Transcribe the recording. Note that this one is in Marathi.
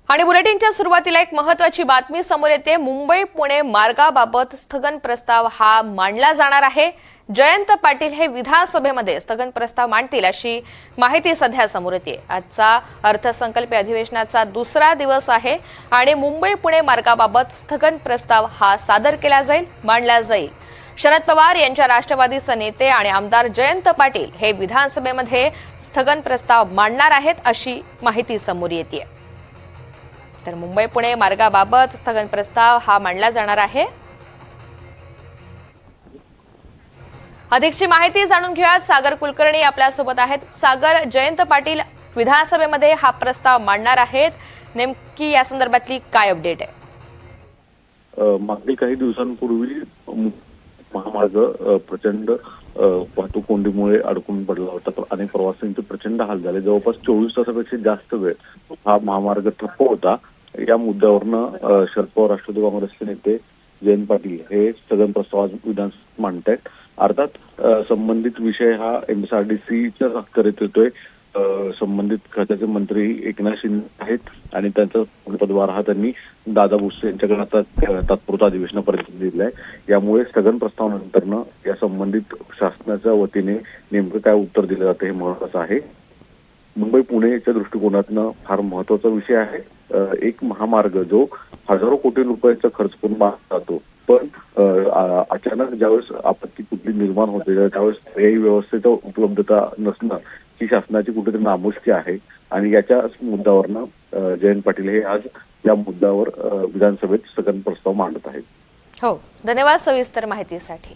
आणि बुलेटिनच्या सुरुवातीला एक महत्त्वाची बातमी समोर येते। मुंबई पुणे मार्गाबाबत स्थगन प्रस्ताव हा मांडला जाणार आहे। जयंत पाटील हे विधानसभेमध्ये स्थगन प्रस्ताव मांडतील अशी माहिती सध्या समोर येते। आजचा अर्थसंकल्पीय अधिवेशनाचा दुसरा दिवस आहे आणि मुंबई पुणे मार्गाबाबत स्थगन प्रस्ताव हा सादर केला जाईल, मांडला जाईल। शरद पवार यांच्या राष्ट्रवादीचे नेते आणि आमदार जयंत पाटील हे विधानसभेमध्ये स्थगन प्रस्ताव मांडणार आहेत अशी माहिती समोर येते। तर मुंबई पुणे मार्गाबाबत स्थगन प्रस्ताव हा मांडला जाणार आहे। अधिकची माहिती जाणून घेऊयात। सागर कुलकर्णी आपल्या सोबत आहेत। सागर, जयंत पाटील विधानसभेमध्ये हा प्रस्ताव मांडणार आहेत, नेमकी या संदर्भातली काय अपडेट आहे? मागील काही दिवसांपूर्वी महामार्ग प्रचंड वाहतूक कोंडीमुळे अडकून पडला होता आणि प्रवाशांचे प्रचंड हाल झाले। जवळपास 24 तासापेक्षा जास्त वेळ हा महामार्ग ठप्प होता। या मुद्द्यावरनं शरद पवार राष्ट्रवादी काँग्रेसचे नेते जयंत पाटील हे स्थगन प्रस्ताव विधानसभेत मांडतायत। अर्थात संबंधित विषय हा MSRDCच्या अखत्यारीत येतोय। संबंधित खात्याचे मंत्री एकनाथ शिंदे आहेत आणि त्यांचा पदभार हा त्यांनी दादा भुसे यांच्याकडे आता तात्पुरता अधिवेशनापर्यंत दिलाय। यामुळे स्थगन प्रस्तावानंतरनं या संबंधित शासनाच्या वतीने नेमकं काय उत्तर दिलं जातं हे महत्त्वाचं आहे। मुंबई पुणेच्या दृष्टिकोनातनं फार महत्त्वाचा विषय आहे। एक महामार्ग जो हजारो कोटी रुपयाचा खर्च करून बांधला जातो, पण अचानक ज्यावेळेस आपत्ती कुठली निर्माण होते त्यावेळेस पर्यायी व्यवस्थेचा उपलब्धता नसणं ही शासनाची कुठेतरी नामुष्की आहे आणि याच्या मुद्द्यावरनं जयंत पाटील हे आज या मुद्द्यावर विधानसभेत स्थगन प्रस्ताव मांडत आहेत। हो, धन्यवाद सविस्तर माहितीसाठी।